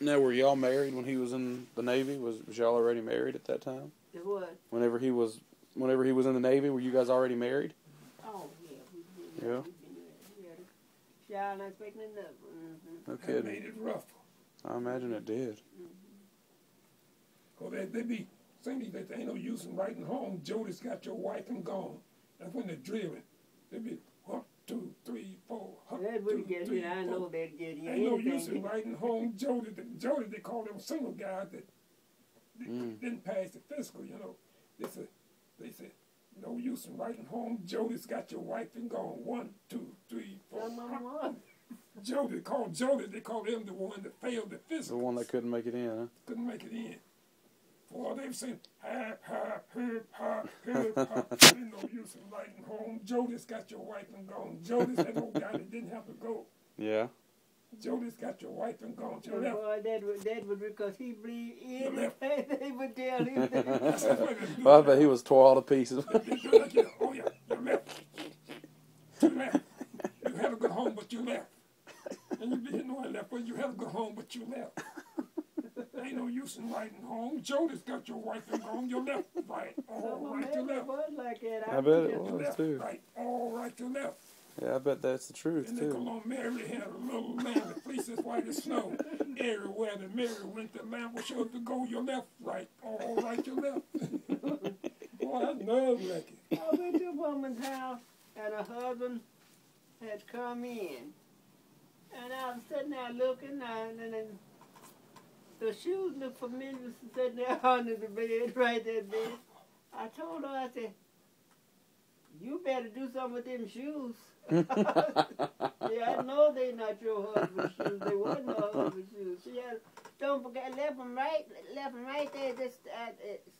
Now, were y'all married when he was in the Navy? Was y'all already married at that time? What? Whenever he was in the Navy, were you guys already married? Oh, yeah. We've been Yeah. married. We had a child and expecting another. No That kidding. made it rough. I imagine it did. Well, they be saying that there ain't no use in writing home. Jody's got your wife and gone. And when they're drilling, they be 1, 2, 3, 4. That would get here. I know they'd get here. Ain't no use in writing home. Jody, they call them single guys that didn't pass the physical, you know. They said, no use in writing home. Jody's got your wife and gone. 1, 2, 3, 4. Jody, they call him the one that failed the The physical. one that couldn't make it in, huh? Couldn't make it in. Boy, they were saying, hip, hop, hip, hop, hip, hop. Ain't no use in writing home. Jody's got your wife and gone. Jody's that old guy that didn't have to go. Yeah. Jody's got your wife and gone. To your Boy, left. that would because he believed Your left. anything they would tell him. That's what they do. Well, I bet he was tore all to pieces. They do like, you know, oh yeah, you left. You left. You had a good home, but you left. And you didn't know I left, but you had a good home, but you left. Ain't no use in writing home. Jody's got your wife and gone. You left, right, all right, you left. Was like that. I bet it You was, left, too. right, all right, you left. Yeah, I bet that's the truth, And they too. come on, Mary had a little lamb that fleeced as white as snow. Everywhere that Mary went, the lamb was sure to go. You left, right, all right, you left. Boy, I love Lucky. I went to a woman's house and her husband had come in. And I was sitting there looking and then the shoes looked familiar sitting there under the bed, right there bed. I told her, I said, you better do something with them shoes. Yeah, I know they're not your husband's shoes. They wasn't her husband's shoes. She had, don't forget, left them right there, just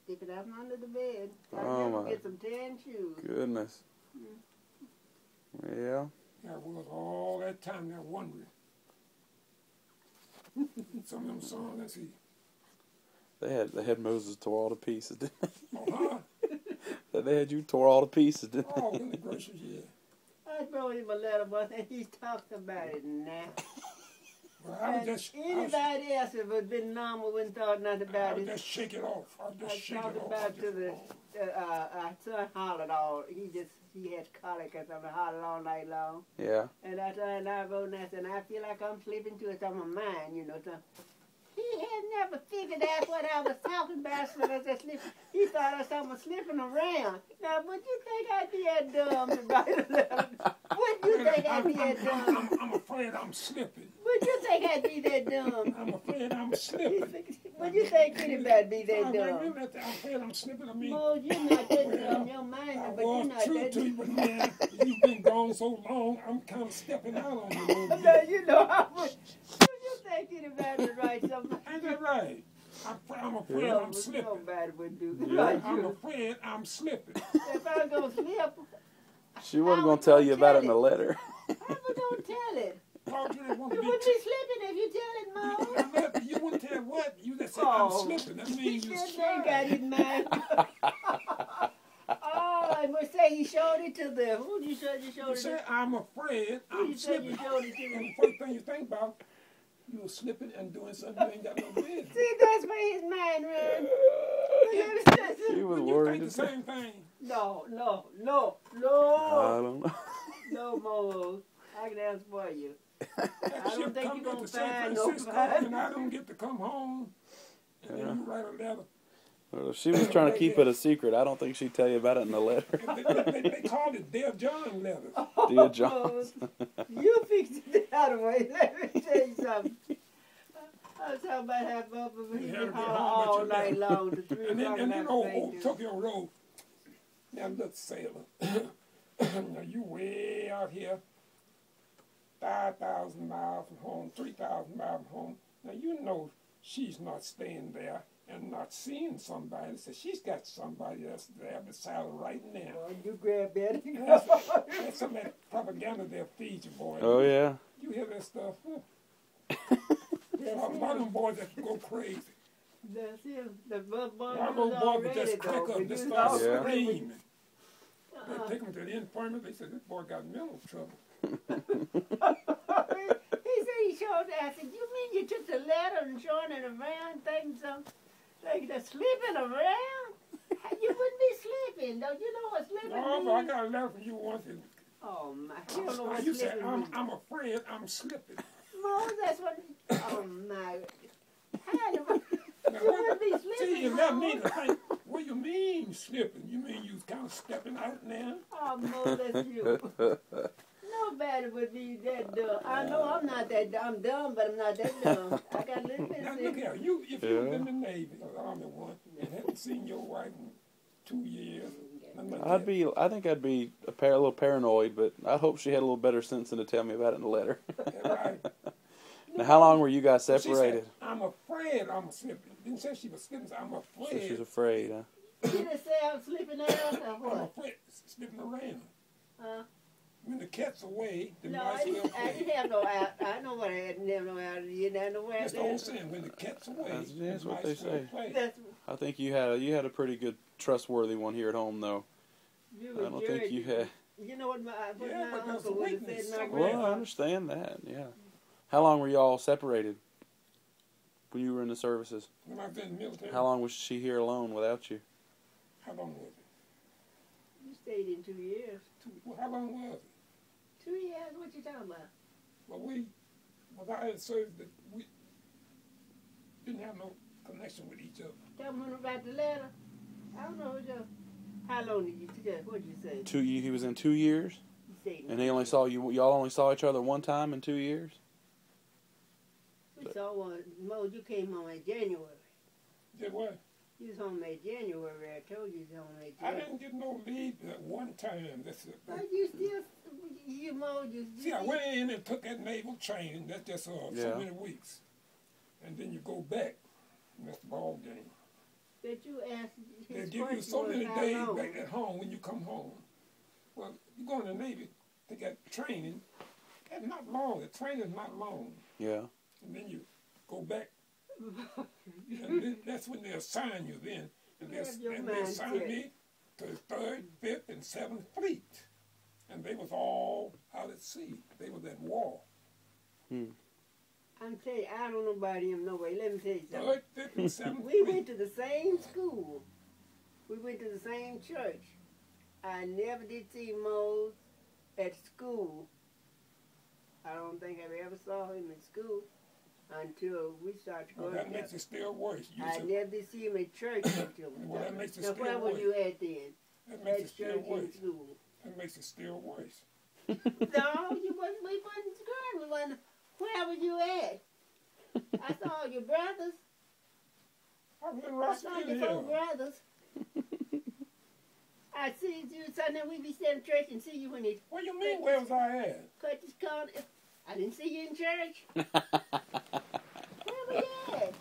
stick it out from under the bed. Oh, I'll my get some tan shoes. Goodness. Yeah. I was all that time there wondering. Some of them songs, let's see. They had Moses tore all to pieces, didn't they? Oh, huh? They had you tore all to pieces, didn't they? Oh, goodness gracious, yeah. I wrote him a letter, but he's talking about it now. Well, I would just, Anybody else, if it had been normal, wouldn't thought nothing I about would it. just shake it off. I would I just shake it talked off. about to the our son hollered all. He had colic or something, hollered all night long. Yeah. And I wrote and I said, I feel like I'm sleeping to it on my mind, you know. So he had never figured out what I was talking about, so I was just sleeping. He thought I was talking about slipping around. Now, would you think I'd be that dumb to write a letter? Would you think I'd be that dumb? I'm afraid I'm slipping. Would you think I'd be that dumb? I'm afraid I'm slipping. Would you think anybody'd be that I'm dumb? afraid I'm slipping. I mean, Mo, you're not that dumb. Your mind, I but you're was not true that to you, dumb. but man, you've been gone so long, I'm kind of stepping out on you a little Now, bit. you know how much. Would you think anybody would write something? Ain't that right? I'm afraid No, I'm slipping. nobody would do that. Yeah. Like I'm you. afraid I'm slipping. If I go slip, She wasn't going to tell you about it in the letter. how we gonna tell it? Why would you want You to wouldn't be be slipping if you tell it, Mo. You wouldn't tell what? You just said Oh. I'm slipping. That He means you said they got slide. it, man. Oh, I must say he showed it to them. Who you said you showed You it to? said I'm afraid Who I'm you said you slipping. showed it to And them? the first thing you think about, you were slipping and doing something you ain't got no business. See, that's where his mind ran. She was Wouldn't you worried. think the same thing? No. I don't know. No, Mo. I can answer for you. That don't ship think come you to gonna San find Francisco nobody. and I don't get to come home. And then you write a letter. Well, if she was trying to keep it a secret, I don't think she'd tell you about it in the letter. They called it Dear John letters. Dear John. You fixed it that way. Let me tell you something. I was talking about half of them. He You had been to be hollering home, but all you night left. long to 3 And o'clock then in the old afternoon. Tokyo Road. Now, look, sailor. Now, you way out here, 5,000 miles from home, 3,000 miles from home. Now, you know she's not staying there and not seeing somebody. So she's got somebody that's there beside her right now. Oh, you grab that. That's some of that propaganda they'll feed you, boy. Oh, yeah. You hear that stuff? That's A lot of him. them boys that go crazy. That's him. The bug A bug lot of was those boys would already just crack though. up But and you start know, Yeah. screaming. They take him to the infirmary. They said, this boy got mental trouble. he said he showed that. I said, you mean you took the letter and showing it around, thinking something, like they're slipping around? You wouldn't be slipping. Don't you know what slipping No, means? but I got a letter from you once. And Oh, my. You don't know what you said, slipping means. I'm afraid I'm slipping. No, that's what. Oh, my. How do I, Now, you wouldn't be slipping. see, you let me Mo. to think, what you mean slipping? You mean you was kind of stepping out now? Oh, Mo, that's you. Nobody would be that dumb. I know I'm not that dumb. I'm dumb, but I'm not that dumb. I got a little bit Now of look sense. here, you if Yeah. you was in the Navy or Army once and hadn't seen your wife in 2 years, nothing like I think I'd be a little paranoid, but I hope she had a little better sense than to tell me about it in the letter. that, right? Now, how long were you guys She separated? said, I'm afraid I'm slipping. Didn't say she was slipping. I'm So afraid. she's afraid, huh? You just say I'm slipping out or I'm what? afraid slipping around. When the cat's away, the No, mice I will didn't play. have no out. I know what I didn't have no out. You didn't know where That's the old saying. When the cat's away, That's the what mice they will say. play. That's I think you had a pretty good, trustworthy one here at home, though. you I don't think you had. You know what my Yeah, but there's uncle a would have weakness said. My somewhere. Well, I grandfather. understand that. Yeah. How long were y'all separated when you were in the services? When I was in the military, How long was she here alone without you? how long was it? You stayed in 2 years. Well, how long was it? 2 years? What you talking about? Well, I had served that we didn't have no connection with each other. Tell me about the letter. I don't know. How long did you take? What did you say? He was in 2 years, You stayed in and he only saw you. Y'all only saw each other one time in 2 years. We saw one. Mo, you came home in January. Did what? You was home in January. I told you you was home in I January. didn't get no leave at one time. That's it. But you still, you Mo, you See, I went in and took that naval training. That's just so Yeah. many weeks, and then you go back. And that's the ball game. But you asked They his give you question so was many how days long? back at home when you come home. Well, you go in the Navy, they got training. That's not long. The training is not long. Yeah. And then you go back, and then that's when they assign you then. And You have your they assigned mindset. me to the 3rd, 5th, and 7th Fleet. And they was all out at sea. They was at war. I'm telling you, I don't know about him no way. Let me tell you something. 3rd, 5th, and 7th We Fleet. went to the same school. We went to the same church. I never did see Mose at school. I don't think I ever saw him in school until we started to go Well, that together. makes it still worse. You I should- never did see him at church until we Well, that started. makes it Now, still where was worse. you at then? That makes it At still church and worse. school. That makes it still worse. No, you wasn't. We wasn't scared. We wasn't. Where were you at? I saw your brothers. I was in I saw Rossville your four Hill. brothers. I see you Sunday. We be sitting in church and see you when they What do you mean, where was I at? cut this corner. I didn't see you in church. Where were you at?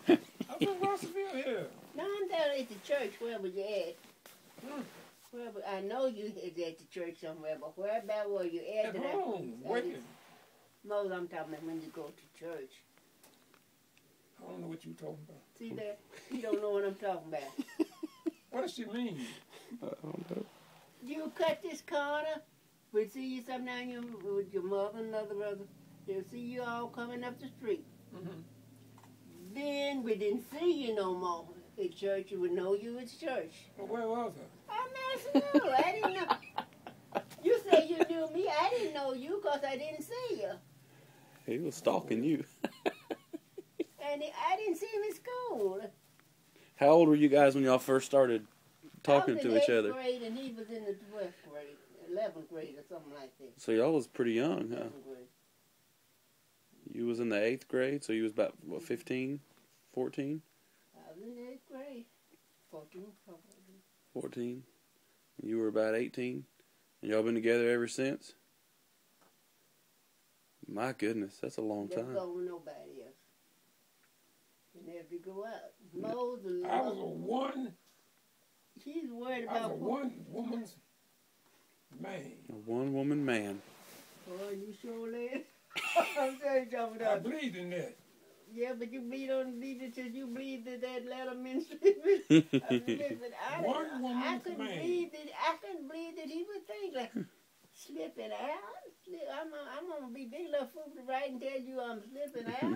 I was in Rossville Hill. No, I'm down at the church. Where were you at? Hmm. I know you was at the church somewhere, but where about were you at? At that I- home, I working. didn't- Mose, I'm talking about when you go to church. I don't know what you're talking about. See that? You don't know what I'm talking about. What does she mean? I don't know. You cut this corner. We see you sometime with your mother and other brother. They'll see you all coming up the street. Mm-hmm. Then we didn't see you no more at church. You would know you at church. Well, where was I? I'm asking you. I didn't know. You say you knew me. I didn't know you because I didn't see you. He was stalking you. And I didn't see him in school. How old were you guys when y'all first started talking I was to in each 8th other? grade and he was in the 12th grade, 11th grade or something like that. So y'all was pretty young, huh? 11th grade. You was in the 8th grade, so you was about, what, 15, 14? I was in the 8th grade. 14, probably. 14. And you were about 18. And y'all been together ever since? My goodness, that's a long Never time. go with nobody else. You never go out. Moses, I was a one. he's worried I was about a one-woman's man. A one-woman man. Boy, you sure live. I'm telling you something I else. believed in that. Yeah, but you bleed it till you believe that letter ministry. Listen, I One woman's couldn't man. believe that. I couldn't believe that he would think like slipping out. I'm gonna be big enough fool to write and tell you I'm slipping out.